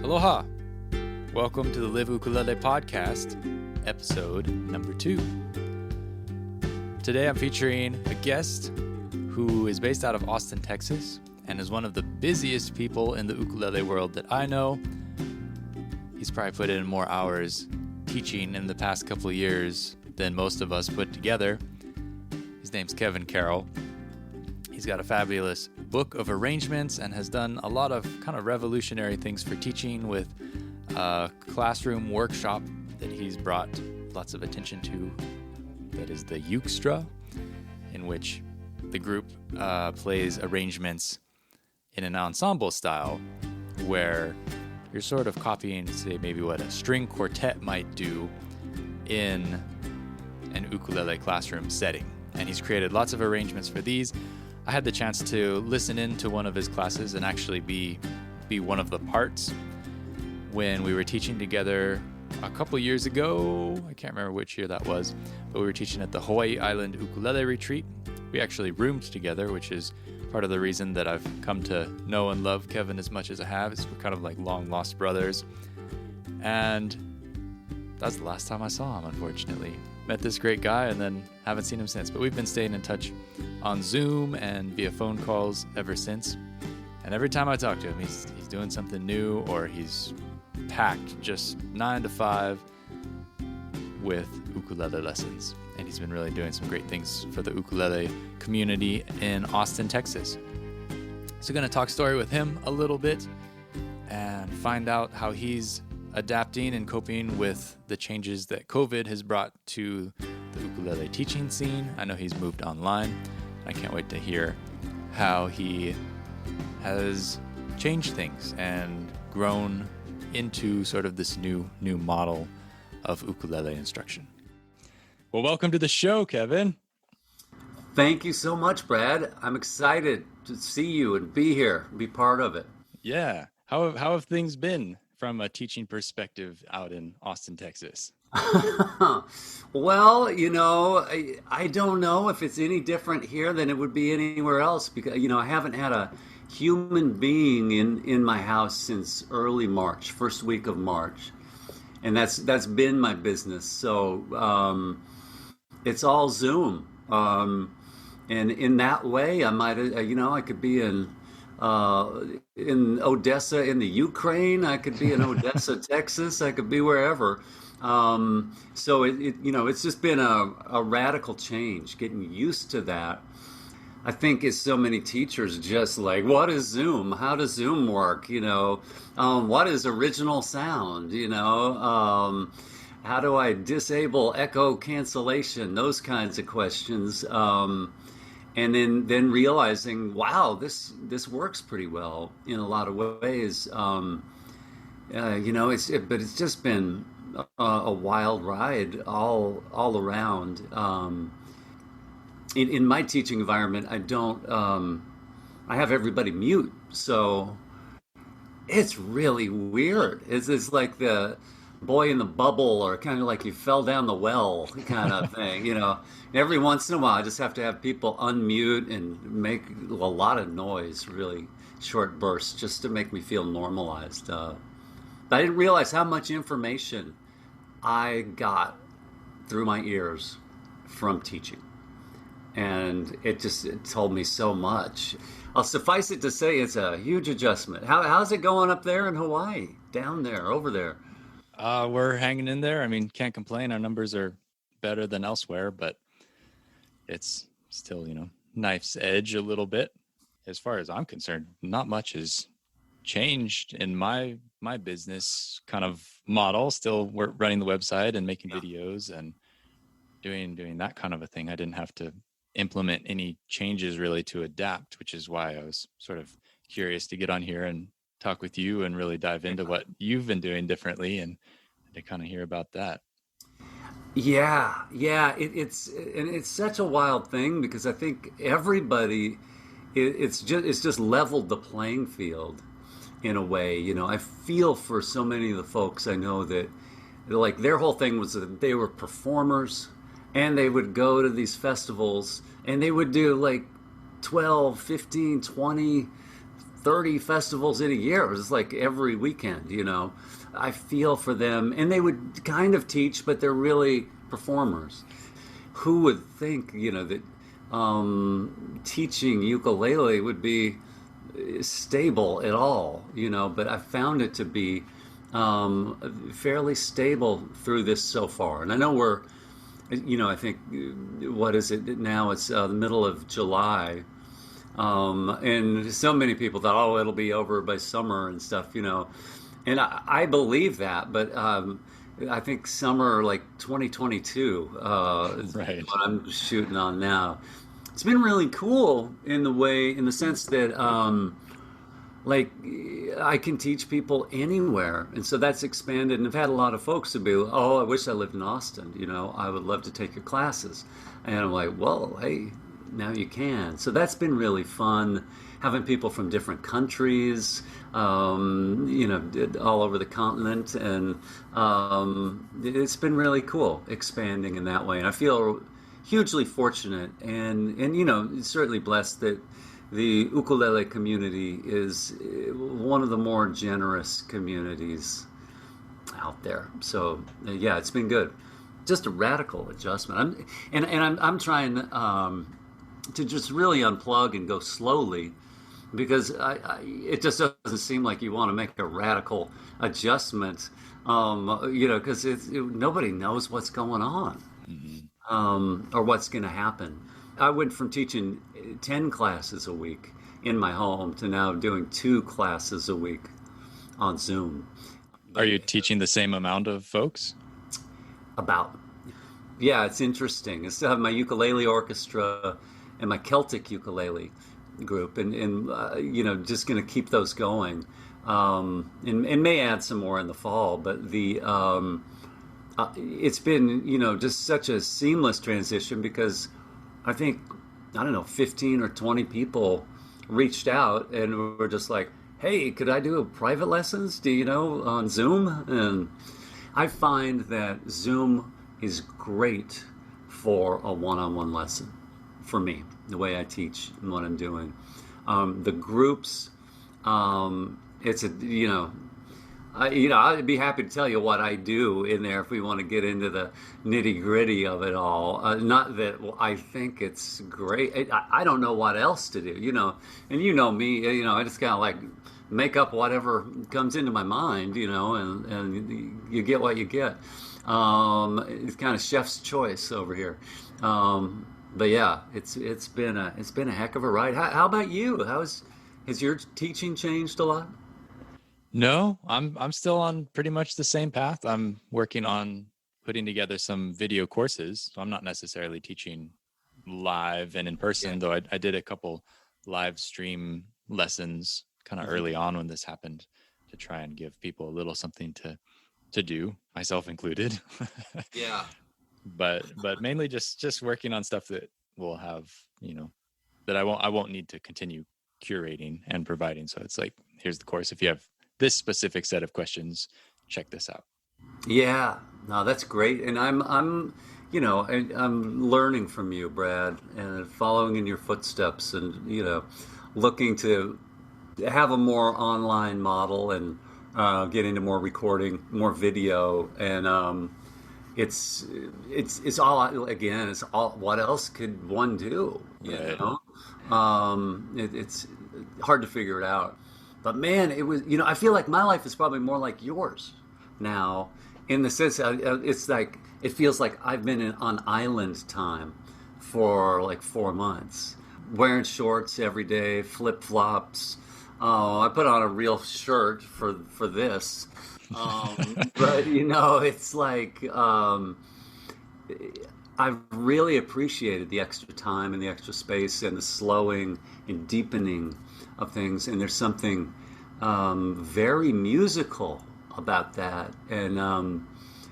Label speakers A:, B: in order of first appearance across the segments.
A: Aloha! Welcome to the Live Ukulele podcast, episode number 2. Today I'm featuring a guest who is based out of Austin, Texas, and is one of the busiest people in the ukulele world that I know. He's probably put in more hours teaching in the past couple of years than most of us put together. His name's Kevin Carroll. He's got a fabulous book of arrangements and has done a lot of kind of revolutionary things for teaching with a classroom workshop that he's brought lots of attention to. That is the Ukestra, in which the group plays arrangements in an ensemble style where you're sort of copying, say, maybe what a string quartet might do in an ukulele classroom setting. And he's created lots of arrangements for these. I had the chance to listen in to one of his classes and actually be one of the parts when we were teaching together a couple years ago. I can't remember which year that was, but we were teaching at the Hawaii Island Ukulele Retreat. We actually roomed together, which is part of the reason that I've come to know and love Kevin as much as I have. Is we're kind of like long lost brothers. And that's the last time I saw him, unfortunately. Met this great guy and then haven't seen him since. But we've been staying in touch on Zoom and via phone calls ever since. And every time I talk to him, he's doing something new, or he's packed just 9 to 5 with ukulele lessons. And he's been really doing some great things for the ukulele community in Austin, Texas. So going to talk story with him a little bit and find out how he's adapting and coping with the changes that COVID has brought to the ukulele teaching scene. I know he's moved online. I can't wait to hear how he has changed things and grown into sort of this new model of ukulele instruction. Well, welcome to the show, Kevin.
B: Thank you so much, Brad. I'm excited to see you and be here, be part of it.
A: Yeah. How have things been from a teaching perspective out in Austin, Texas?
B: Well, I don't know if it's any different here than it would be anywhere else, because, I haven't had a human being in my house since early March, first week of March. And that's been my business. So it's all Zoom. And in that way, I might, I could be in Odessa in the Ukraine. I could be in Odessa, Texas. I could be wherever. So it's just been a radical change, getting used to that. I think as so many teachers just like, what is Zoom? How does Zoom work? What is original sound? How do I disable echo cancellation? Those kinds of questions. And then realizing, wow, this works pretty well in a lot of ways. But it's just been a wild ride all around. In my teaching environment, I have everybody mute, so it's really weird. It's like the boy in the bubble, or kind of like you fell down the well kind of thing. Every once in a while I just have to have people unmute and make a lot of noise, really short bursts, just to make me feel normalized. But I didn't realize how much information I got through my ears from teaching, and it told me so much. I'll suffice it to say it's a huge adjustment. How's it going up there in Hawaii, down there, over there?
A: We're hanging in there. I mean, can't complain. Our numbers are better than elsewhere, but it's still, knife's edge a little bit. As far as I'm concerned, not much has changed in my business kind of model. Still, we're running the website and making videos and doing that kind of a thing. I didn't have to implement any changes really to adapt, which is why I was sort of curious to get on here and talk with you and really dive into what you've been doing differently and to kind of hear about that.
B: Yeah. It's such a wild thing, because I think everybody, it's just leveled the playing field in a way. I feel for so many of the folks I know that, like, their whole thing was that they were performers and they would go to these festivals and they would do like 12, 15, 20 30 festivals in a year. It was like every weekend, you know. I feel for them, and they would kind of teach, but they're really performers. Who would think, you know, that teaching ukulele would be stable at all, you know? But I found it to be fairly stable through this so far. And I know we're, you know, I think, what is it now? It's the middle of July. And so many people thought, oh, it'll be over by summer and stuff, you know. And I believe that, but I think summer like 2022 is
A: Right.
B: what I'm shooting on now. It's been really cool in the sense that like I can teach people anywhere, and so that's expanded. And I've had a lot of folks who be, oh, I wish I lived in Austin. You know, I would love to take your classes, and I'm like, well, hey, now you can. So that's been really fun, having people from different countries, you know, all over the continent, and it's been really cool expanding in that way. And I feel hugely fortunate, and you know, certainly blessed that the ukulele community is one of the more generous communities out there. So yeah, it's been good. Just a radical adjustment. I'm trying to just really unplug and go slowly, because it just doesn't seem like you want to make a radical adjustment, you know, because nobody knows what's going on, or what's going to happen. I went from teaching 10 classes a week in my home to now doing 2 classes a week on Zoom.
A: Are you teaching the same amount of folks?
B: About. Yeah, it's interesting. I still have my ukulele orchestra and my Celtic ukulele group, and you know, just going to keep those going, and may add some more in the fall. But it's been, you know, just such a seamless transition, because I think, I don't know, 15 or 20 people reached out and were just like, hey, could I do private lessons, do you know, on Zoom? And I find that Zoom is great for a one-on-one lesson for me, the way I teach and what I'm doing. The groups, it's a, you know, I'd be happy to tell you what I do in there if we want to get into the nitty gritty of it all. Not that I think it's great. I don't know what else to do, you know. And you know me, you know, I just kind of like make up whatever comes into my mind, you know, and you get what you get. It's kind of chef's choice over here. But yeah, it's been a heck of a ride. How about you? Has your teaching changed a lot?
A: No, I'm still on pretty much the same path. I'm working on putting together some video courses. So I'm not necessarily teaching live and in person,
B: Yeah.
A: though I did a couple live stream lessons kind of early on when this happened, to try and give people a little something to do, myself included.
B: Yeah.
A: But mainly just working on stuff that will have, you know, that I won't need to continue curating and providing. So it's like, here's the course. If you have this specific set of questions, check this out.
B: Yeah, no, that's great, and you know, I'm learning from you, Brad, and following in your footsteps, and you know, looking to have a more online model, and get into more recording, more video, and it's all, again, it's all. What else could one do? You
A: Right.
B: know, it's hard to figure it out. But man, it was, you know, I feel like my life is probably more like yours now, in the sense it's like, it feels like I've been on island time for like 4 months, wearing shorts every day, flip flops. Oh, I put on a real shirt for this, but you know, it's like I've really appreciated the extra time and the extra space and the slowing and deepening of things. And there's something very musical about that, and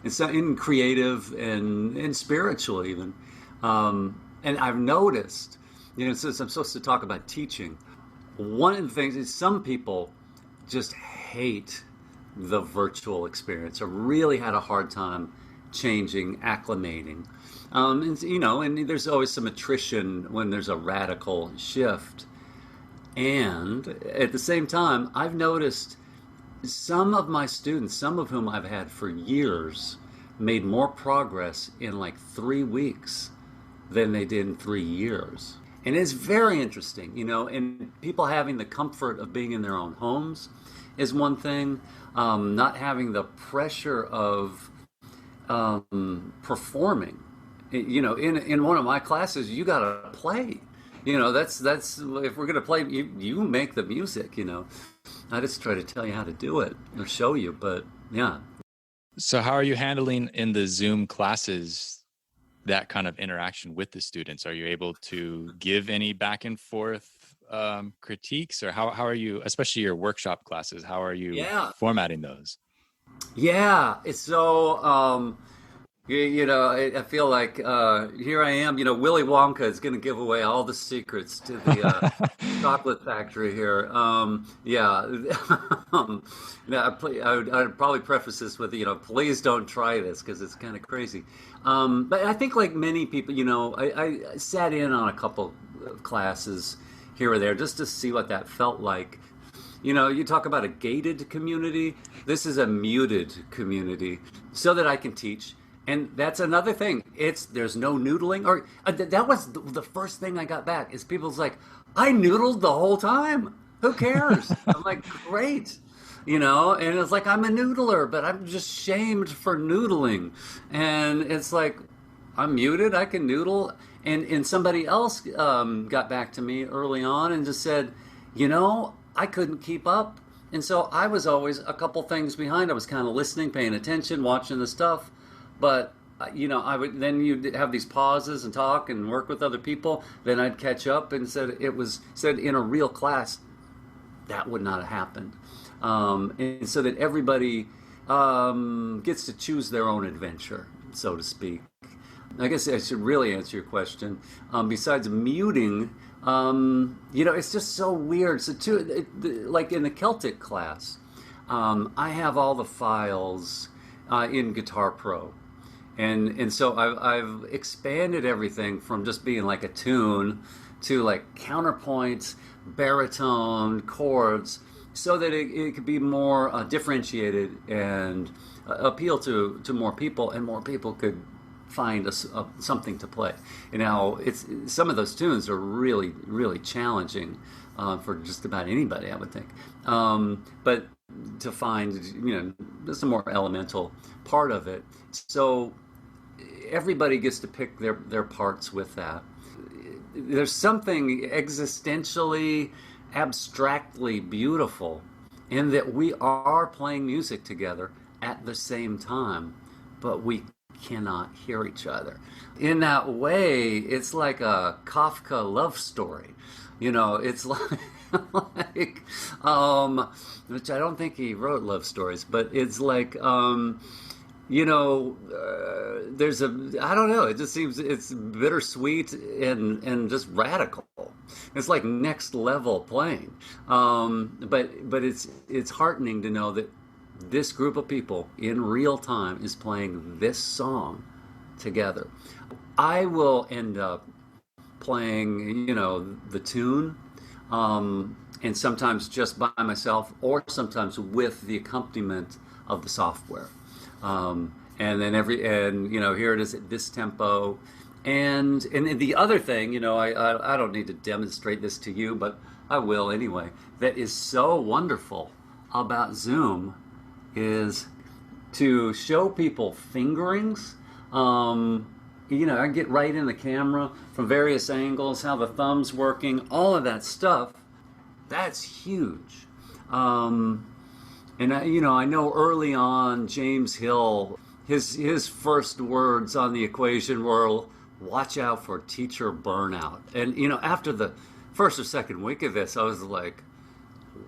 B: so in creative and spiritual even. And I've noticed, you know, since I'm supposed to talk about teaching, one of the things is some people just hate the virtual experience, or really had a hard time changing, acclimating. And, you know, and there's always some attrition when there's a radical shift. And at the same time, I've noticed some of my students, some of whom I've had for years, made more progress in like 3 weeks than they did in 3 years. And it's very interesting, and people having the comfort of being in their own homes is one thing. Not having the pressure of performing. In one of my classes, you got to play. That's if we're gonna play, you make the music. I just try to tell you how to do it or show you, but yeah.
A: So how are you handling in the Zoom classes that kind of interaction with the students? Are you able to give any back and forth critiques, or how are you, especially your workshop classes, how are you
B: Yeah.
A: formatting those?
B: Yeah, it's so I feel like here I am. Willy Wonka is going to give away all the secrets to the chocolate factory here. Yeah, I'd probably preface this with, please don't try this because it's kind of crazy. But I think, like many people, I sat in on a couple of classes here or there just to see what that felt like. You talk about a gated community. This is a muted community so that I can teach. And that's another thing. There's no noodling. Or that was the first thing I got back is people's like, I noodled the whole time. Who cares? I'm like, great. And it's like, I'm a noodler, but I'm just shamed for noodling. And it's like, I'm muted. I can noodle. And somebody else got back to me early on and just said, I couldn't keep up. And so I was always a couple things behind. I was kind of listening, paying attention, watching the stuff. But I would then you'd have these pauses and talk and work with other people. Then I'd catch up and said in a real class that would not have happened. And so that everybody gets to choose their own adventure, so to speak. I guess I should really answer your question. Besides muting, it's just so weird. So like in the Celtic class, I have all the files in Guitar Pro. And so I've expanded everything from just being like a tune to like counterpoints, baritone, chords, so that it could be more differentiated and appeal to more people, and more people could find something to play. Now, some of those tunes are really, really challenging for just about anybody, I would think. But to find, just a more elemental part of it. So everybody gets to pick their parts with that. There's something existentially, abstractly beautiful in that we are playing music together at the same time, but we cannot hear each other. In that way, it's like a Kafka love story. It's like, which I don't think he wrote love stories, but it's like, there's I don't know, it just seems it's bittersweet and just radical. It's like next level playing. But it's heartening to know that this group of people in real time is playing this song together. I will end up playing, the tune, and sometimes just by myself, or sometimes with the accompaniment of the software. And then here it is at this tempo. And the other thing, I don't need to demonstrate this to you, but I will anyway, that is so wonderful about Zoom is to show people fingerings. I get right in the camera from various angles, how the thumb's working, all of that stuff. That's huge. And I know early on James Hill, his first words on the equation were, "Watch out for teacher burnout." And after the first or second week of this, I was like,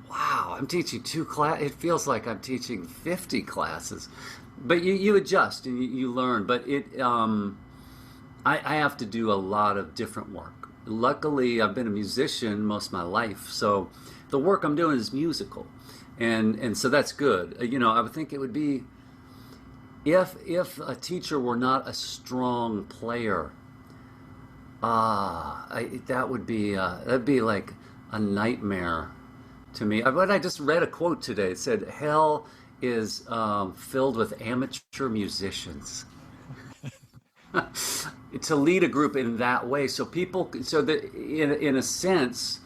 B: wow, I'm teaching 2 classes. It feels like I'm teaching 50 classes. But you adjust and you learn. But I have to do a lot of different work. Luckily, I've been a musician most of my life, so the work I'm doing is musical. And so that's good. I would think it would be, if a teacher were not a strong player, that'd be like a nightmare to me. But I just read a quote today. It said, "Hell is filled with amateur musicians." To lead a group in that way, so people, so that in a sense,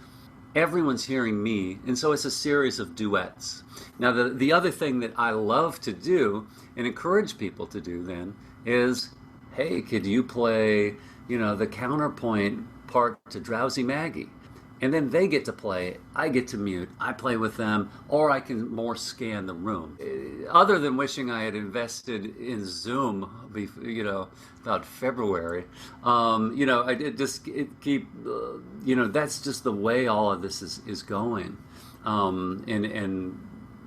B: everyone's hearing me, and so it's a series of duets. Now, the other thing that I love to do and encourage people to do then is, hey, could you play, the counterpoint part to Drowsy Maggie? And then they get to play, I get to mute, I play with them, or I can more scan the room. Other than wishing I had invested in Zoom, about February, I did just keep, that's just the way all of this is going. And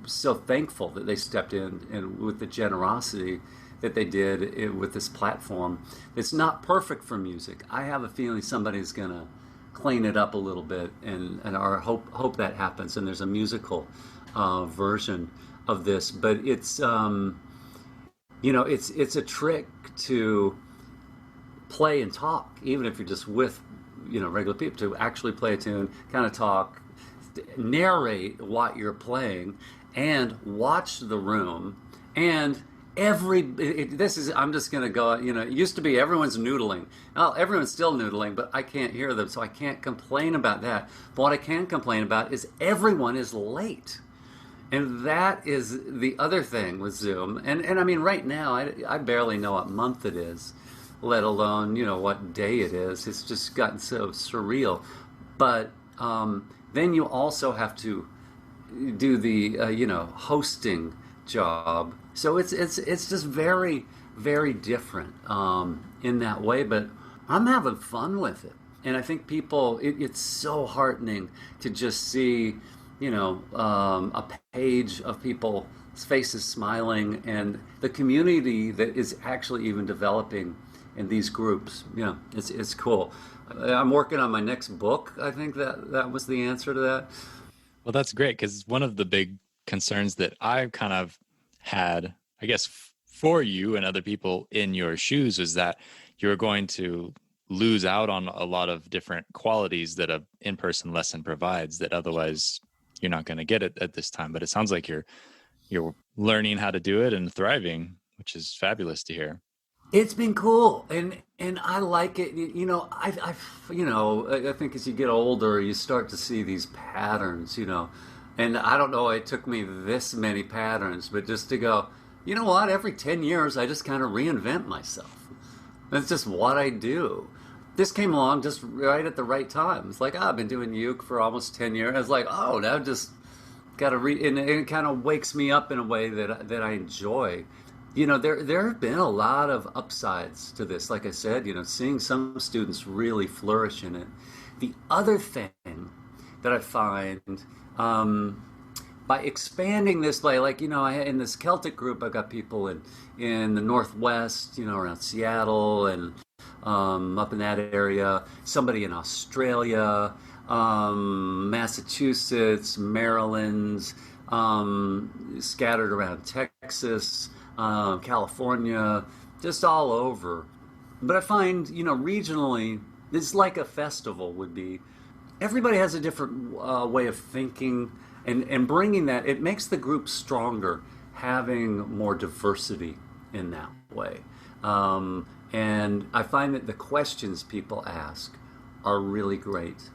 B: so thankful that they stepped in and with the generosity that they did with this platform. It's not perfect for music. I have a feeling somebody's going to clean it up a little bit, and our hope that happens, and there's a musical version of this. But it's it's a trick to play and talk, even if you're just with regular people, to actually play a tune, kind of talk, narrate what you're playing, and watch the room. And I'm just going to go, it used to be everyone's noodling. Well, everyone's still noodling, but I can't hear them, so I can't complain about that. But what I can complain about is everyone is late. And that is the other thing with Zoom. And I mean, right now, I barely know what month it is, let alone, what day it is. It's just gotten so surreal. But then you also have to do the, hosting job. So it's just very, very different in that way, but I'm having fun with it. And I think people, it's so heartening to just see, a page of people's faces smiling, and the community that is actually even developing in these groups. It's cool. I'm working on my next book. I think that was the answer to that.
A: Well, that's great, because one of the big concerns that I've kind of had, I guess, for you and other people in your shoes, was that you're going to lose out on a lot of different qualities that a in-person lesson provides that otherwise you're not going to get it at this time. But it sounds like you're learning how to do it and thriving, which is fabulous to hear.
B: It's been cool, and I like it. I think as you get older, you start to see these patterns. And I don't know, it took me this many patterns, but just to go, you know what? Every 10 years, I just kind of reinvent myself. That's just what I do. This came along just right at the right time. It's like, I've been doing uke for almost 10 years. I was like, oh, now just got to and it kind of wakes me up in a way that I enjoy. There have been a lot of upsides to this. Like I said, seeing some students really flourish in it. The other thing that I find, by expanding this way, like, in this Celtic group, I've got people in the Northwest, around Seattle and up in that area, somebody in Australia, Massachusetts, Maryland, scattered around Texas, California, just all over. But I find, regionally, it's like a festival would be. Everybody has a different way of thinking, and bringing that, it makes the group stronger, having more diversity in that way. And I find that the questions people ask are really great.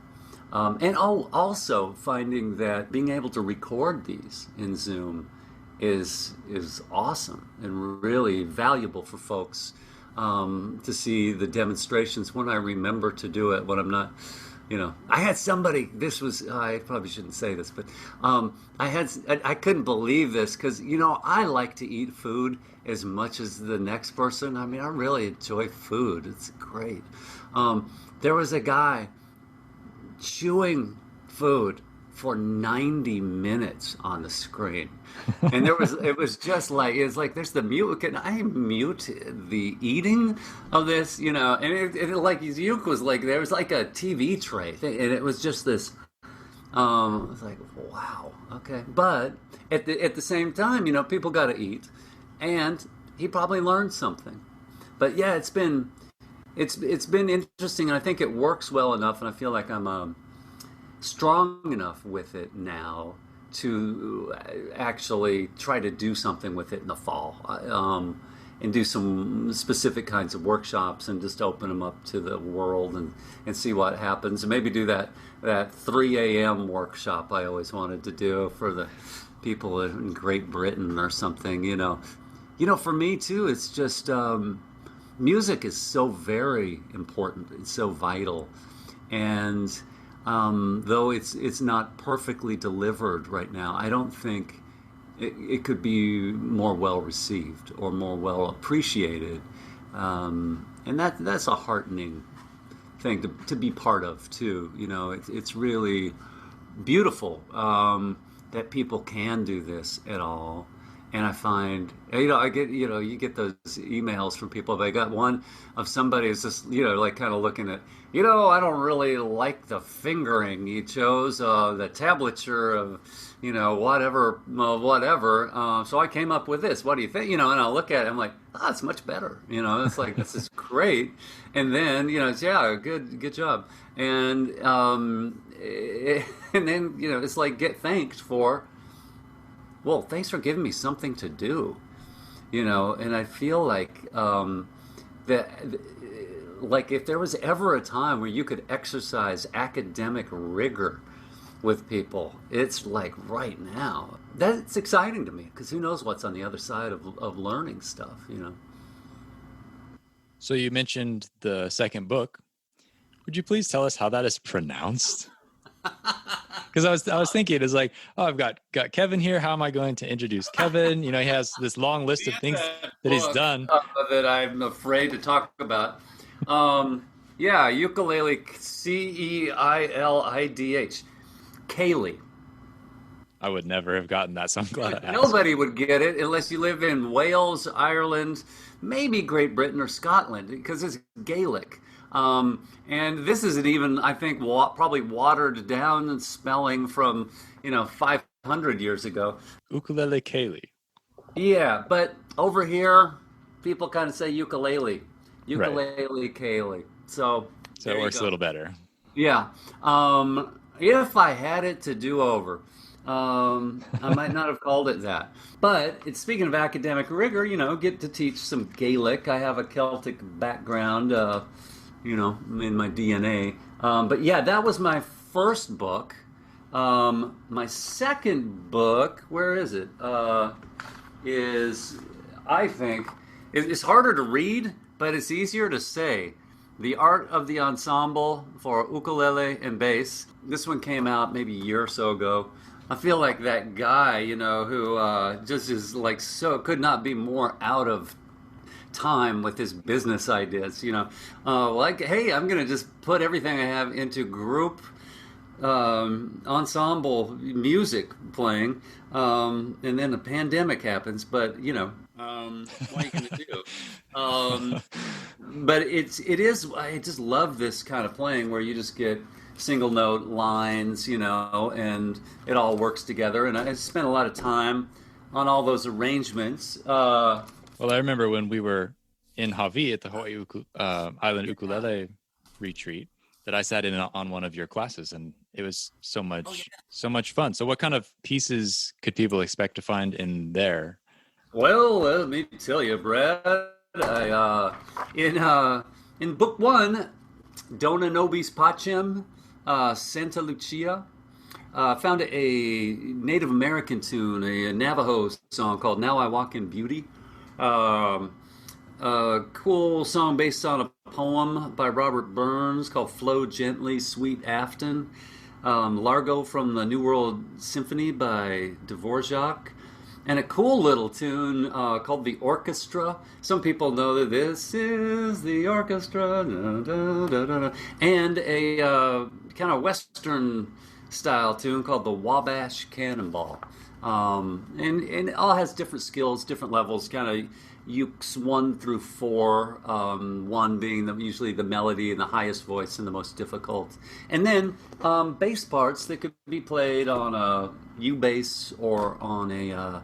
B: And also finding that being able to record these in Zoom is awesome and really valuable for folks to see the demonstrations when I remember to do it, when I'm not, I had somebody, I probably shouldn't say this, but I couldn't believe this, because, I like to eat food as much as the next person. I mean, I really enjoy food. It's great. There was a guy chewing food for 90 minutes on the screen. And it was just like, there's the mute. Can I mute the eating of this? And it like his uke was like, there was like a TV tray thing, and it was just this, it was like, wow, okay. But at the same time, people got to eat, and he probably learned something. But yeah, it's been interesting, and I think it works well enough, and I feel like I'm strong enough with it now to actually try to do something with it in the fall, and do some specific kinds of workshops and just open them up to the world and see what happens. And maybe do that 3 a.m. workshop I always wanted to do for the people in Great Britain or something, for me too, it's just, music is so very important. It's so vital. And though it's not perfectly delivered right now, I don't think it could be more well received or more well appreciated. And that's a heartening thing to be part of too. It's really beautiful that people can do this at all. And I find, I get, you get those emails from people. I got one of somebody who's just, like kind of looking at, I don't really like the fingering you chose, the tablature of, whatever. So I came up with this. What do you think? And I'll look at it. I'm like, it's much better. It's like, this is great. And then, it's, yeah, good job. And and then, it's like get thanked for, well, thanks for giving me something to do, and I feel like that, like if there was ever a time where you could exercise academic rigor with people, it's like right now. That's exciting to me because who knows what's on the other side of learning stuff,
A: So you mentioned the second book. Would you please tell us how that is pronounced? Because I was thinking, it's like, oh, I've got Kevin here. How am I going to introduce Kevin? He has this long list of things that he's done
B: that I'm afraid to talk about. Yeah, ukulele, Ceilidh, Kaylee.
A: I would never have gotten that, so I'm glad I asked.
B: Nobody would get it unless you live in Wales, Ireland, maybe Great Britain or Scotland, because it's Gaelic. And this isn't even, I think, probably watered down spelling from, 500 years ago.
A: Ukulele Kaylee.
B: Yeah, but over here, people kind of say ukulele. Ukulele
A: Right.
B: Kaylee. So
A: it works a little better.
B: Yeah. If I had it to do over, I might not have called it that. But speaking of academic rigor, get to teach some Gaelic. I have a Celtic background, in my DNA. But yeah, that was my first book. My second book, where is it? I think, it's harder to read, but it's easier to say. The Art of the Ensemble for Ukulele and Bass. This one came out maybe a year or so ago. I feel like that guy, who just is like could not be more out of time with his business ideas, like, hey, I'm gonna just put everything I have into group ensemble music playing, and then the pandemic happens, but what are you gonna do? But I just love this kind of playing where you just get single note lines, and it all works together, and I spent a lot of time on all those arrangements.
A: Well, I remember when we were in Hawaii at the Hawaii Island Ukulele Retreat that I sat in on one of your classes, and it was so much fun. So what kind of pieces could people expect to find in there?
B: Well, let me tell you, Brad, in book one, Dona Nobis Pacem, Santa Lucia, found a Native American tune, a Navajo song called Now I Walk in Beauty. A cool song based on a poem by Robert Burns called Flow Gently, Sweet Afton. Largo from the New World Symphony by Dvorak. And a cool little tune called The Orchestra. Some people know that this is the orchestra. Da, da, da, da, da. And a kind of Western style tune called The Wabash Cannonball. And it all has different skills, different levels, kind of ukes 1 through 4, 1 being usually the melody and the highest voice and the most difficult. And then bass parts that could be played on a U bass or on a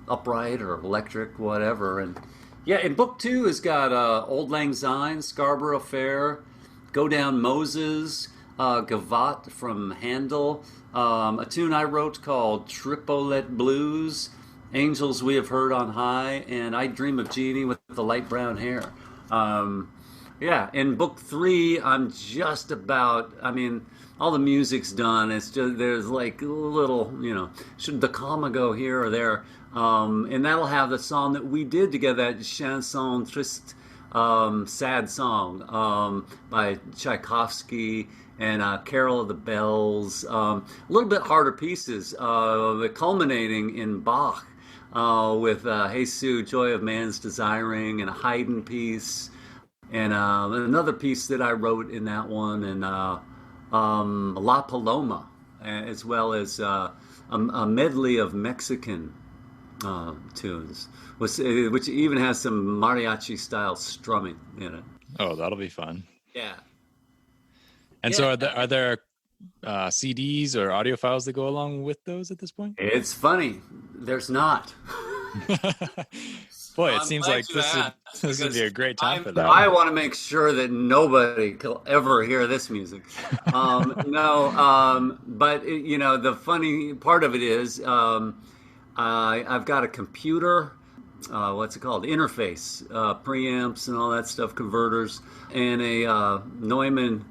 B: upright or electric, whatever. And yeah, and book 2 has got Old Lang Syne, Scarborough Fair, Go Down Moses, Gavotte from Handel, a tune I wrote called Triplet Blues, Angels We Have Heard on High, and I Dream of Jeannie with the light brown hair. Yeah, in book three, I'm just about, I mean, all the music's done. It's just, there's like a little, should the comma go here or there? And that'll have the song that we did together, that chanson triste, sad song by Tchaikovsky and Carol of the Bells. A little bit harder pieces, culminating in Bach with Jesus, Joy of Man's Desiring, and a Haydn piece, and another piece that I wrote in that one, and La Paloma, as well as a medley of Mexican tunes, which even has some mariachi style strumming in it.
A: Oh, that'll be fun.
B: Yeah.
A: And so are there CDs or audio files that go along with those at this point?
B: It's funny. There's not.
A: Boy, it seems like this would be a great time for that.
B: I want to make sure that nobody will ever hear this music. But the funny part of it is I've got a computer, what's it called? Interface, preamps and all that stuff, converters, and a Neumann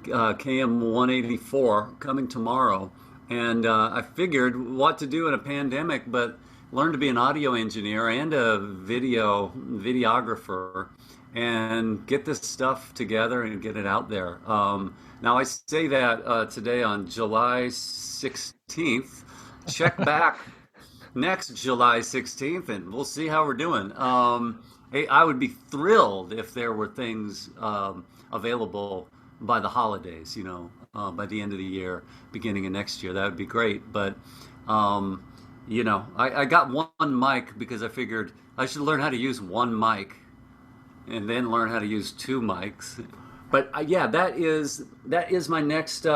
B: KM184 coming tomorrow. And I figured what to do in a pandemic, but learn to be an audio engineer and a videographer and get this stuff together and get it out there. Now I say that today on July 16th. Check back next July 16th and we'll see how we're doing. I would be thrilled if there were things available by the holidays, by the end of the year, beginning of next year. That would be great. But I got one mic because I figured I should learn how to use one mic and then learn how to use two mics. But that is my next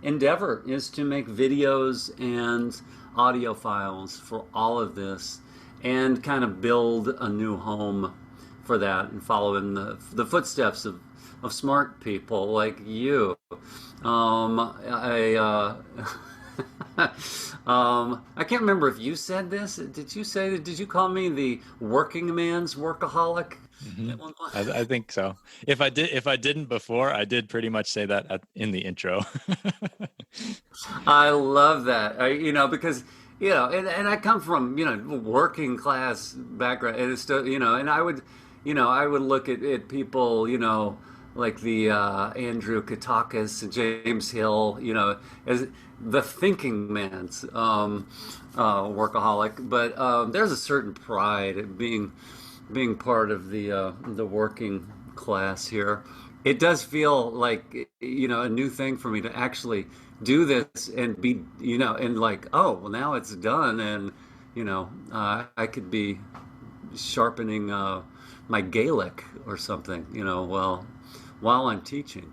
B: endeavor, is to make videos and audio files for all of this and kind of build a new home for that and follow in the footsteps of smart people like you. I can't remember if you said this. Did you call me the working man's workaholic?
A: Mm-hmm. I think so. If I didn't before, I did pretty much say that in the intro.
B: I love that. Because and I come from working class background, and it's still and I would look at people like the Andrew Katakis and James Hill, as the thinking man's workaholic. But there's a certain pride in being part of the working class here. It does feel like a new thing for me to actually do this and be and like, oh well, now it's done, and I could be sharpening my Gaelic or something while I'm teaching.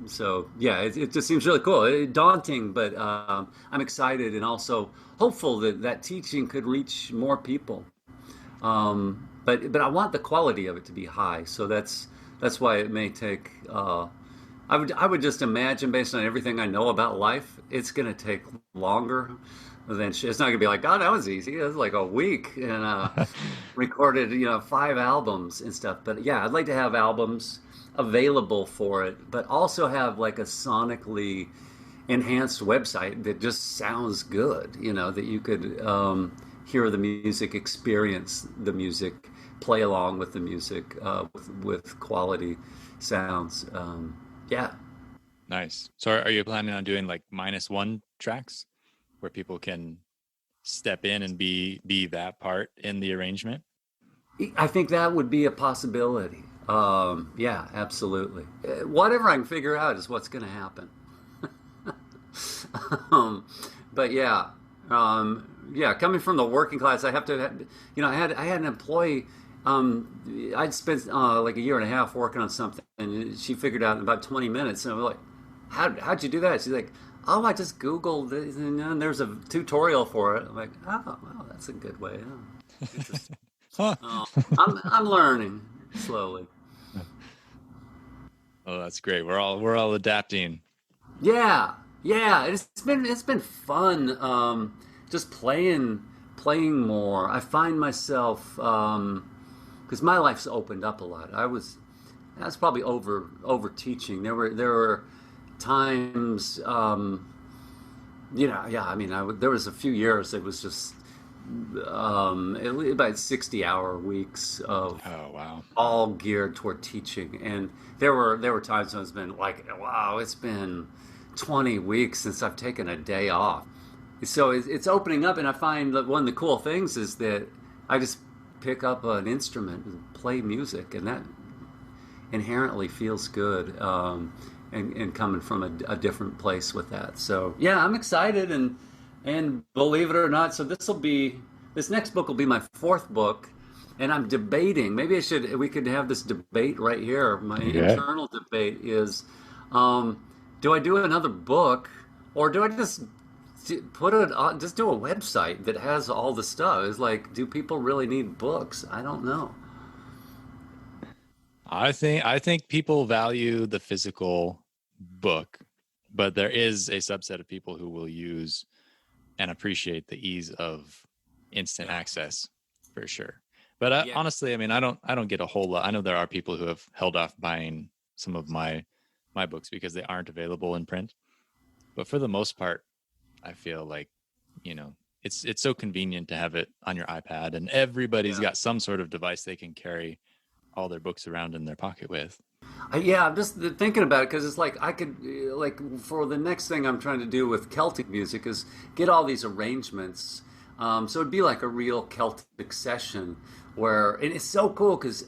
B: So yeah, it just seems really cool. Daunting, but I'm excited and also hopeful that teaching could reach more people. But I want the quality of it to be high. So that's why it may take. I would just imagine, based on everything I know about life, it's going to take longer than it's not going to be like, oh, that was easy. It was like a week and recorded 5 albums and stuff. But yeah, I'd like to have albums available for it, but also have like a sonically enhanced website that just sounds good, that you could hear the music, experience the music, play along with the music with quality sounds. Yeah.
A: Nice. So are you planning on doing like -1 tracks where people can step in and be that part in the arrangement?
B: I think that would be a possibility. Yeah, absolutely. Whatever I can figure out is what's going to happen. But yeah, coming from the working class, I have to, I had an employee. I'd spent like a year and a half working on something, and she figured out in about 20 minutes. And I was like, how'd you do that? She's like, oh, I just Googled this, and there's a tutorial for it. I'm like, oh, well, that's a good way. Oh, interesting. I'm learning slowly.
A: Oh, that's great. We're all adapting
B: Yeah, yeah. It's been fun. Just playing more. I find myself because my life's opened up a lot. I was probably over teaching. There were times. Yeah. I mean, there was a few years it was just about 60-hour weeks of
A: Oh, wow.
B: all geared toward teaching. And there were times when it's been like, wow, it's been 20 weeks since I've taken a day off. So it's opening up, and I find that one of the cool things is that I just pick up an instrument and play music, and that inherently feels good. And coming from a different place with that. So yeah, I'm excited, and believe it or not, so this next book will be my fourth book, and I'm debating. Maybe we could have this debate right here. My
A: Okay.
B: internal debate is, do I do another book, or do I just just do a website that has all the stuff? It's like, do people really need books? I don't know.
A: I think people value the physical book, but there is a subset of people who will use and appreciate the ease of instant
B: Yeah.
A: access for sure. But
B: Yeah.
A: honestly, I mean, I don't get a whole lot. I know there are people who have held off buying some of my books because they aren't available in print. But for the most part, I feel like, it's so convenient to have it on your iPad, and everybody's
B: Yeah.
A: got some sort of device they can carry all their books around in their pocket with.
B: Yeah, I'm just thinking about it because it's like I could, like, for the next thing I'm trying to do with Celtic music is get all these arrangements. So it'd be like a real Celtic session where, and it's so cool because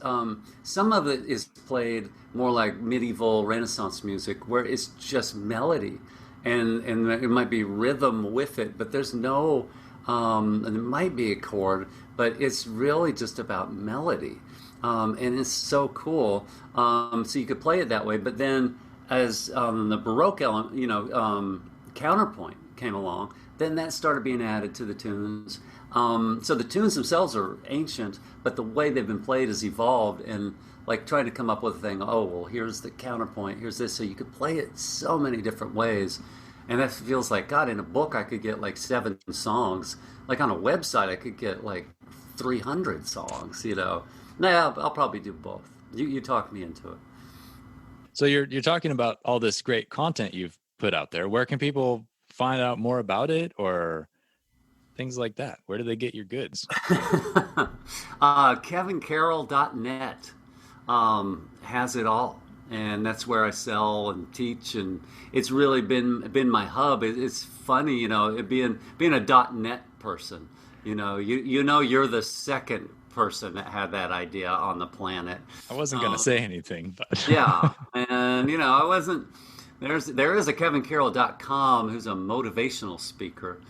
B: some of it is played more like medieval Renaissance music where it's just melody, and it might be rhythm with it, but there's no, and it might be a chord, but it's really just about melody. And it's so cool. So you could play it that way, but then as the Baroque element, counterpoint came along, then that started being added to the tunes. So the tunes themselves are ancient, but the way they've been played has evolved, and like trying to come up with a thing. Oh well, here's the counterpoint. Here's this. So you could play it so many different ways, and that feels like God. In a book, I could get like 7 songs. Like on a website, I could get like 300 songs. Nah, I'll probably do both. You talk me into it.
A: So you're talking about all this great content you've put out there. Where can people find out more about it or things like that? Where do they get your goods?
B: KevinCarroll.net has it all, and that's where I sell and teach, and it's really been my hub. It's funny, it being a .net person. You're the second person that had that idea on the planet.
A: I wasn't going to
B: Um,
A: say anything, but
B: yeah, and I wasn't. There is a KevinCarroll.com who's a motivational speaker.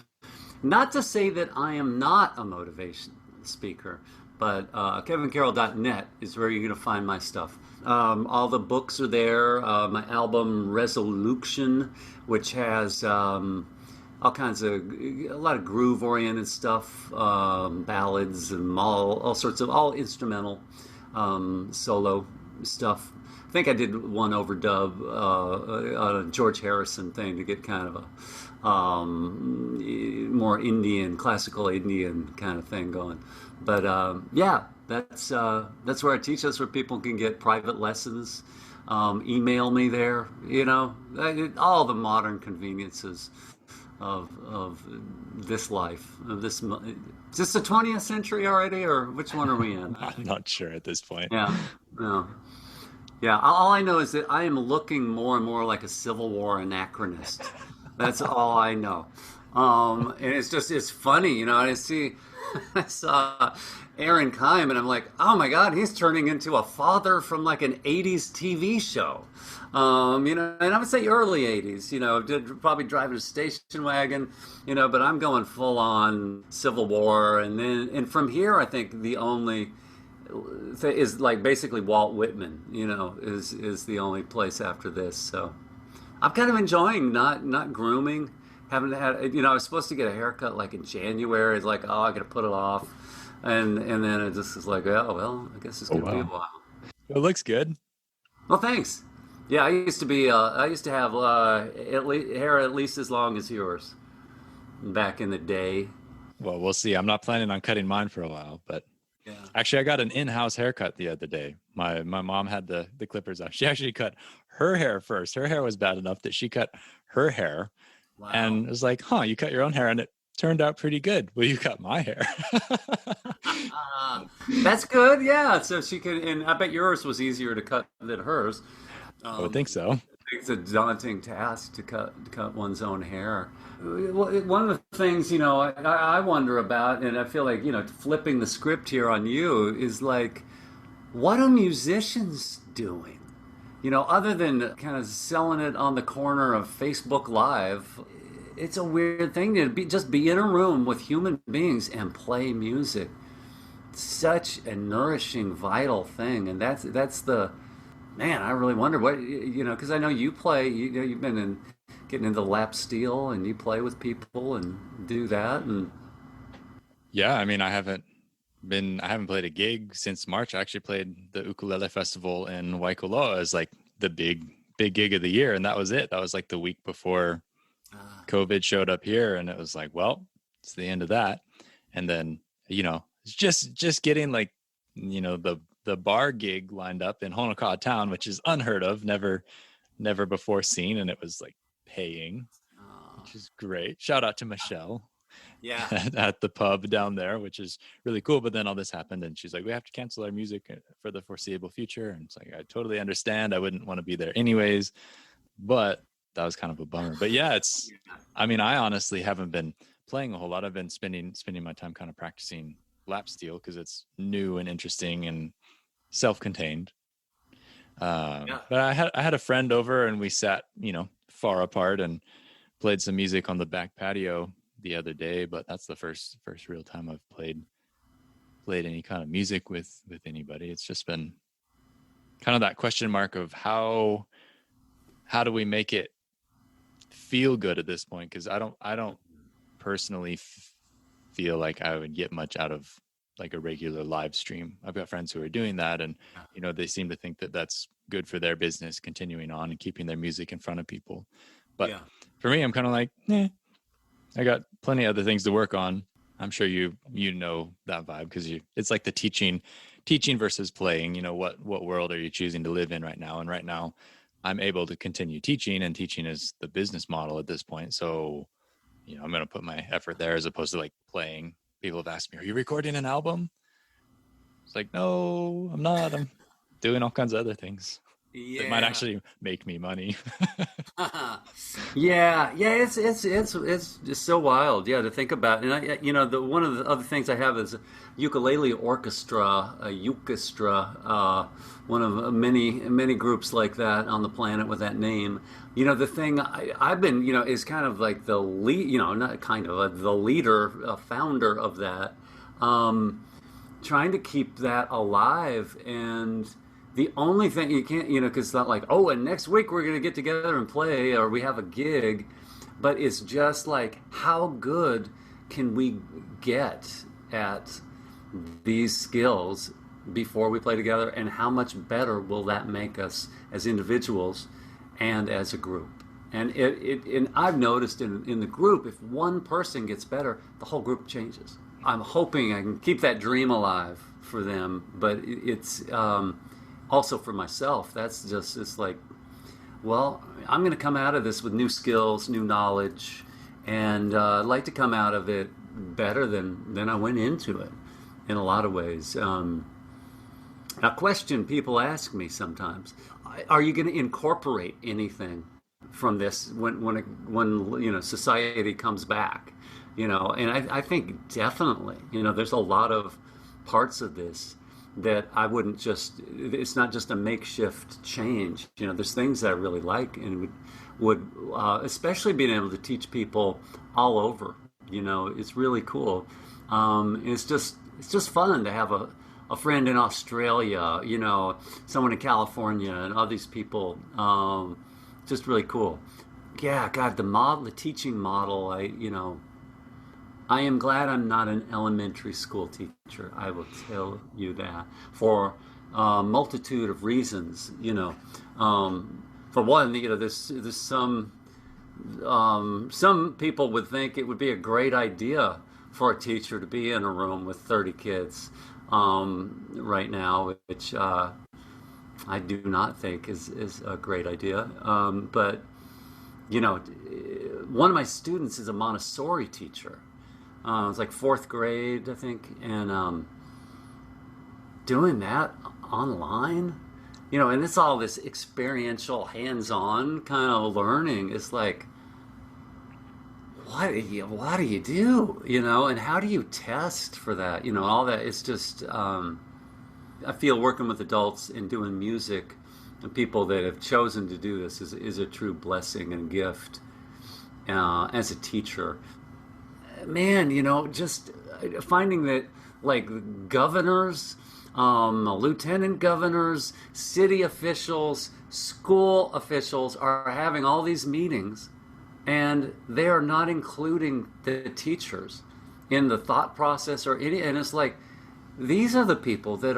B: Not to say that I am not a motivation speaker, but KevinCarroll.net is where you're going to find my stuff. All the books are there. My album RevolUKEtion, which has all kinds of a lot of groove oriented stuff, ballads and all sorts of all instrumental solo stuff. I think I did one overdub on a George Harrison thing to get kind of a more Indian, classical Indian kind of thing going. But yeah, that's where I teach. That's where people can get private lessons. Email me there. All the modern conveniences of this life. Is this the 20th century already, or which one are we in?
A: I'm not sure at this point.
B: Yeah, no. Yeah, all I know is that I am looking more and more like a Civil War anachronist. That's all I know. And it's funny, I saw Aaron Kime, and I'm like, oh my God, he's turning into a father from like an 80s TV show. And I would say early 80s, probably driving a station wagon, but I'm going full on Civil War. And from here, I think the only is like basically Walt Whitman, is the only place after this. So I'm kind of enjoying not grooming. Haven't had, I was supposed to get a haircut like in January. It's like, oh, I got to put it off, and then it just is like, oh well, I guess it's
A: Oh
B: gonna be a
A: wow,
B: while.
A: it looks good.
B: Well, thanks. Yeah, I used to have hair at least as long as yours back in the day.
A: Well, we'll see. I'm not planning on cutting mine for a while, but
B: Yeah.
A: actually, I got an in-house haircut the other day. My mom had the clippers out. She actually cut her hair first. Her hair was bad enough that she cut her hair,
B: Wow.
A: and it was like, "Huh, you cut your own hair, and it turned out pretty good." Well, you cut my hair.
B: That's good. Yeah. So she could, and I bet yours was easier to cut than hers.
A: I would think so.
B: It's a daunting task to cut one's own hair. Well, one of the things, you know, I wonder about, and I feel like, you know, flipping the script here on you is like, what are musicians doing? You know, other than kind of selling it on the corner of Facebook Live, it's a weird thing to just be in a room with human beings and play music. Such a nourishing, vital thing, and that's the man. I really wonder what you know, because I know you play. You know, you've been getting into lap steel, and you play with people and do that, and
A: Yeah, I mean, I haven't played a gig since March. I actually played the ukulele festival in Waikoloa as like the big gig of the year, and that was it. That was like the week before
B: uh,
A: COVID showed up here, and it was like, well, it's the end of that. And then, it's just getting like, the bar gig lined up in Honokaa Town, which is unheard of, never before seen, and it was like paying,
B: uh,
A: which is great. Shout out to Michelle
B: yeah,
A: at the pub down there, which is really cool. But then all this happened, and she's like, "We have to cancel our music for the foreseeable future." And it's like, I totally understand. I wouldn't want to be there anyways, but that was kind of a bummer. But yeah, I mean, I honestly haven't been playing a whole lot. I've been spending my time kind of practicing lap steel because it's new and interesting and self-contained.
B: yeah.
A: But I had a friend over, and we sat, far apart, and played some music on the back patio the other day. But that's the first real time I've played any kind of music with anybody. It's just been kind of that question mark of how do we make it feel good at this point, because I don't personally feel like I would get much out of like a regular live stream. I've got friends who are doing that, and they seem to think that that's good for their business, continuing on and keeping their music in front of people. But
B: Yeah.
A: for me, I'm kind of like, I got plenty of other things to work on. I'm sure you know that vibe, because it's like the teaching versus playing. What world are you choosing to live in right now? And right now, I'm able to continue teaching, and teaching is the business model at this point. So, I'm going to put my effort there as opposed to like playing. People have asked me, "Are you recording an album?" It's like, no, I'm not. I'm doing all kinds of other things that might
B: Yeah.
A: actually make me money.
B: Yeah, yeah, it's just so wild, yeah, to think about. And the one of the other things I have is a ukulele orchestra, a ukestra, one of many groups like that on the planet with that name. The thing I've been, is kind of like the lead, not kind of the leader, founder of that. Um, Trying to keep that alive. And the only thing you can't, because it's not like, oh, and next week we're going to get together and play or we have a gig, but it's just like, how good can we get at these skills before we play together, and how much better will that make us as individuals and as a group? And I've noticed in the group, if one person gets better, the whole group changes. I'm hoping I can keep that dream alive for them, but it's also for myself. That's just, it's like, well, I'm going to come out of this with new skills, new knowledge, and I'd like to come out of it better than I went into it in a lot of ways. A question people ask me sometimes: are you going to incorporate anything from this when society comes back? And I think definitely, there's a lot of parts of this that I wouldn't just, it's not just a makeshift change. There's things that I really like, and would especially being able to teach people all over. It's really cool. And it's just fun to have a friend in Australia, someone in California, and all these people. Just really cool. Yeah, God, the teaching model. I am glad I'm not an elementary school teacher. I will tell you that, for a multitude of reasons. for one, there's some people would think it would be a great idea for a teacher to be in a room with 30 kids right now, which I do not think is a great idea. But one of my students is a Montessori teacher. It's like fourth grade, I think, and doing that online, and it's all this experiential, hands-on kind of learning. It's like, what do you do, and how do you test for that, all that. It's just, I feel working with adults and doing music and people that have chosen to do this is a true blessing and gift as a teacher. Man, just finding that, like, governors, lieutenant governors, city officials, school officials are having all these meetings, and they are not including the teachers in the thought process or any. And it's like, these are the people that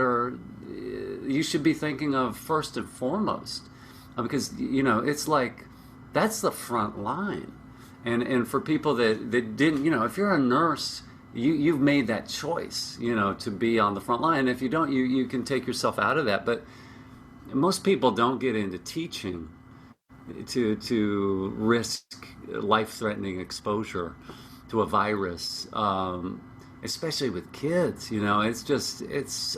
B: you should be thinking of first and foremost, because it's like that's the front line. And for people that didn't, if you're a nurse, you've made that choice, to be on the front line. And if you don't, you can take yourself out of that. But most people don't get into teaching to risk life-threatening exposure to a virus, especially with kids. It's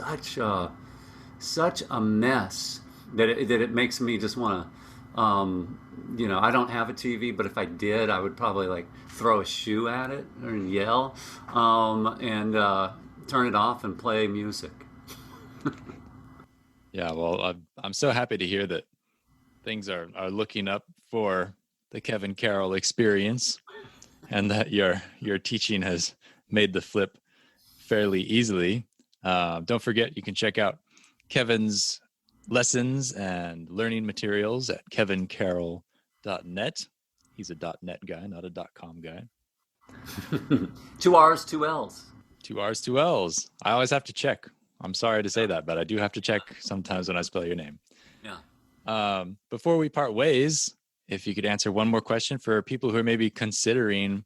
B: such a mess that it makes me just want to. I don't have a TV, but if I did, I would probably throw a shoe at it or yell, and turn it off and play music.
A: Yeah, well, I'm so happy to hear that things are looking up for the Kevin Carroll experience, and that your teaching has made the flip fairly easily. Don't forget, you can check out Kevin's lessons and learning materials at kevincarroll.net. He's a .net guy, not a .com guy.
B: 2 R's, 2 L's.
A: 2 R's, 2 L's. I always have to check. I'm sorry to say that, but I do have to check sometimes when I spell your name.
B: Yeah.
A: Before we part ways, if you could answer one more question for people who are maybe considering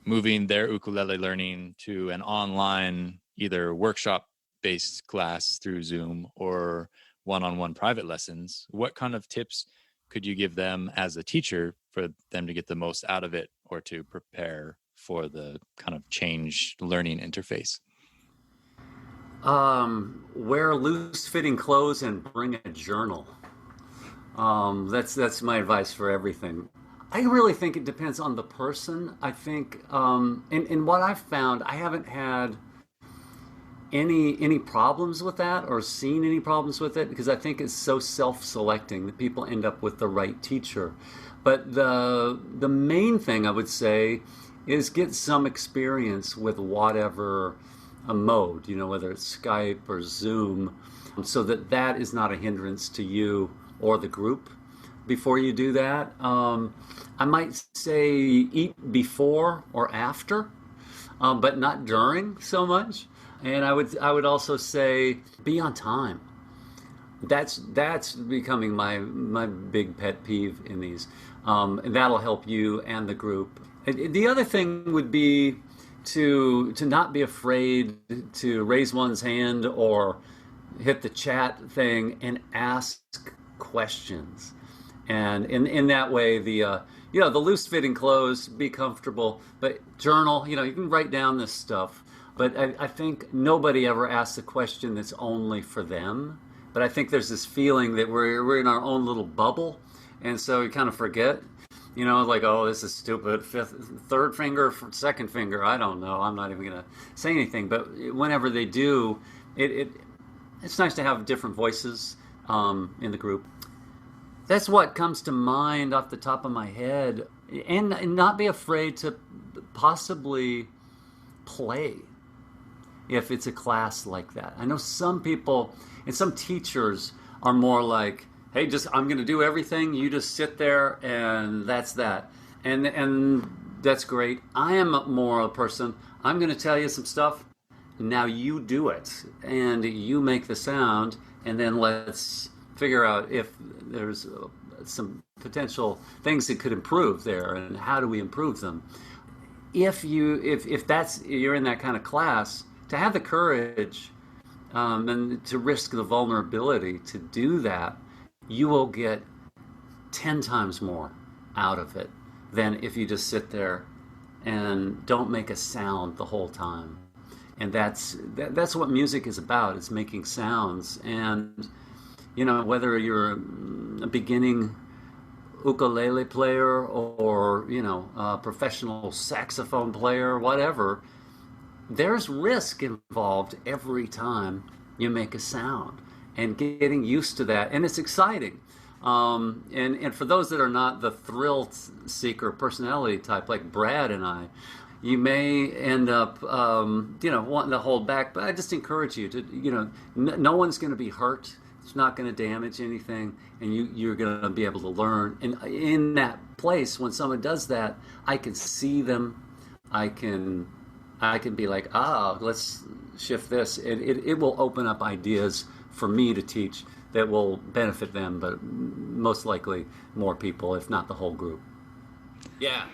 A: moving their ukulele learning to an online, either workshop-based class through Zoom or one-on-one private lessons, what kind of tips could you give them as a teacher for them to get the most out of it or to prepare for the kind of change learning interface?
B: Wear loose-fitting clothes and bring a journal. That's my advice for everything. I really think it depends on the person. I think, in what I've found, I haven't had any problems with that or seen any problems with it, because I think it's so self-selecting that people end up with the right teacher. But the main thing I would say is get some experience with whatever mode, whether it's Skype or Zoom, so that is not a hindrance to you or the group. Before you do that, I might say eat before or after, but not during so much. And I would also say be on time. That's becoming my big pet peeve in these, and that'll help you and the group. The other thing would be to not be afraid to raise one's hand or hit the chat thing and ask questions. And in that way, the loose-fitting clothes, be comfortable, but journal. You can write down this stuff. But I think nobody ever asks a question that's only for them. But I think there's this feeling that we're in our own little bubble, and so we kind of forget. Oh, this is stupid. Third finger, second finger. I don't know. I'm not even gonna say anything. But whenever they do, it's nice to have different voices in the group. That's what comes to mind off the top of my head, and not be afraid to possibly play if it's a class like that. I know some people and some teachers are more like, hey, I'm going to do everything. You just sit there and that's that. And that's great. I am more a person, I'm going to tell you some stuff. Now you do it and you make the sound, and then let's figure out if there's potential things that could improve there, and how do we improve them? If that's you're in that kind of class, to have the courage and to risk the vulnerability to do that, you will get 10 times more out of it than if you just sit there and don't make a sound the whole time. And that's what music is about. It's making sounds. And whether you're a beginning ukulele player or a professional saxophone player, whatever, there's risk involved every time you make a sound, and getting used to that. And it's exciting. And for those that are not the thrill seeker personality type like Brad and I, you may end up, wanting to hold back. But I just encourage you to, no one's going to be hurt. It's not going to damage anything, and you're going to be able to learn. And in that place, when someone does that, I can see them. I can be like, let's shift this. It will open up ideas for me to teach that will benefit them, but most likely more people, if not the whole group. Yeah.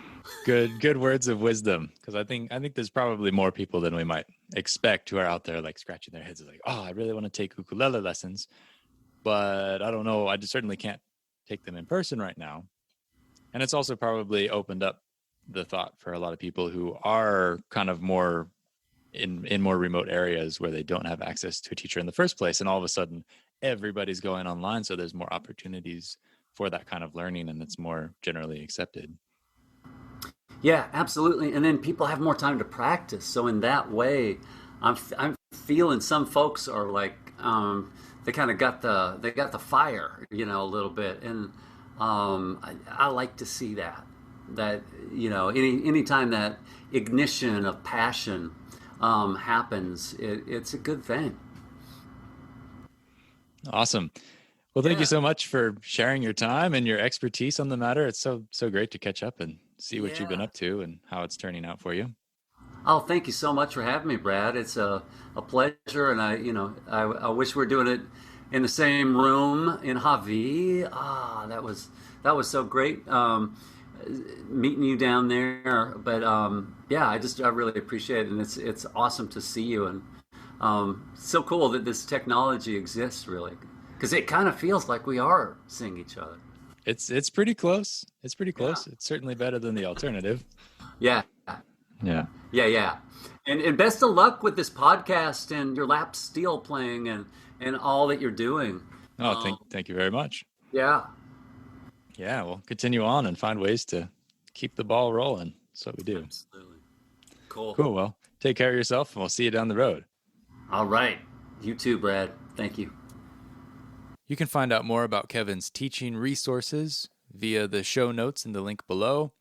A: Good words of wisdom, because I think there's probably more people than we might expect who are out there like scratching their heads like, I really want to take ukulele lessons, but I don't know. I just certainly can't take them in person right now. And it's also probably opened up the thought for a lot of people who are kind of more in more remote areas where they don't have access to a teacher in the first place. And all of a sudden everybody's going online. So there's more opportunities for that kind of learning, and it's more generally accepted.
B: Yeah, absolutely. And then people have more time to practice. So in that way, I'm feeling some folks are like, they kind of got the fire, a little bit. And I like to see that anytime that ignition of passion happens, it's a good thing.
A: Awesome. Well, thank you so much for sharing your time and your expertise on the matter. It's so great to catch up and see what you've been up to and how it's turning out for you.
B: Oh, thank you so much for having me, Brad. It's a pleasure, and I wish we were doing it in the same room in Hawaii. That was so great meeting you down there. But I really appreciate it, and it's awesome to see you, and so cool that this technology exists, really, because it kind of feels like we are seeing each other.
A: It's pretty close. It's pretty close. Yeah. It's certainly better than the alternative.
B: Yeah. And best of luck with this podcast and your lap steel playing and all that you're doing.
A: Oh, thank you very much.
B: Yeah.
A: Yeah, we'll continue on and find ways to keep the ball rolling. That's what we do.
B: Absolutely. Cool.
A: Well, take care of yourself, and we'll see you down the road.
B: All right. You too, Brad. Thank you.
A: You can find out more about Kevin's teaching resources via the show notes in the link below.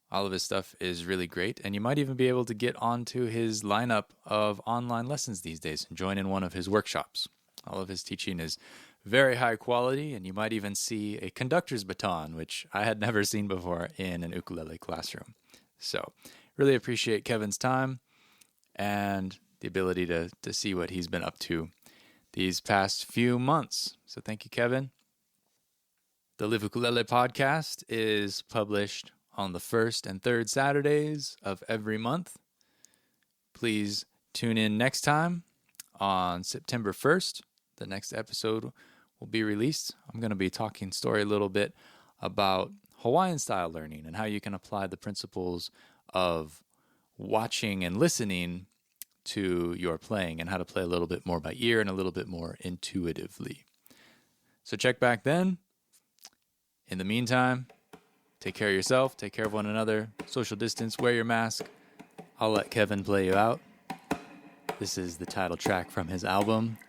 A: All of his stuff is really great, and you might even be able to get onto his lineup of online lessons these days and join in one of his workshops. All of his teaching is very high quality, and you might even see a conductor's baton, which I had never seen before in an ukulele classroom. So, really appreciate Kevin's time and the ability to see what he's been up to these past few months. So thank you, Kevin. The Live Ukulele podcast is published on the first and third Saturdays of every month. Please tune in next time on September 1st. The next episode will be released. I'm going to be talking story a little bit about Hawaiian style learning and how you can apply the principles of watching and listening to your playing, and how to play a little bit more by ear and a little bit more intuitively. So check back then. In the meantime, take care of yourself, take care of one another, social distance, wear your mask. I'll let Kevin play you out. This is the title track from his album,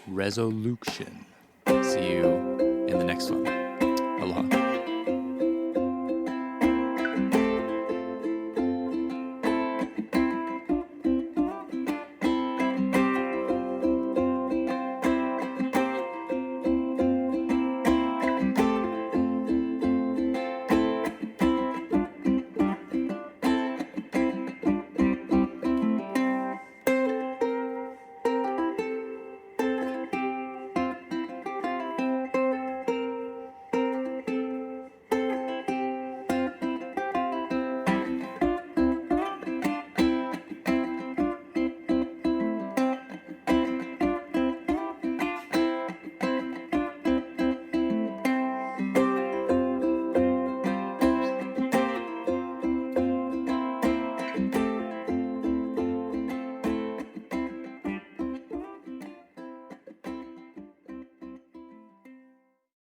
A: RevolUKEtion. See you in the next one. Aloha.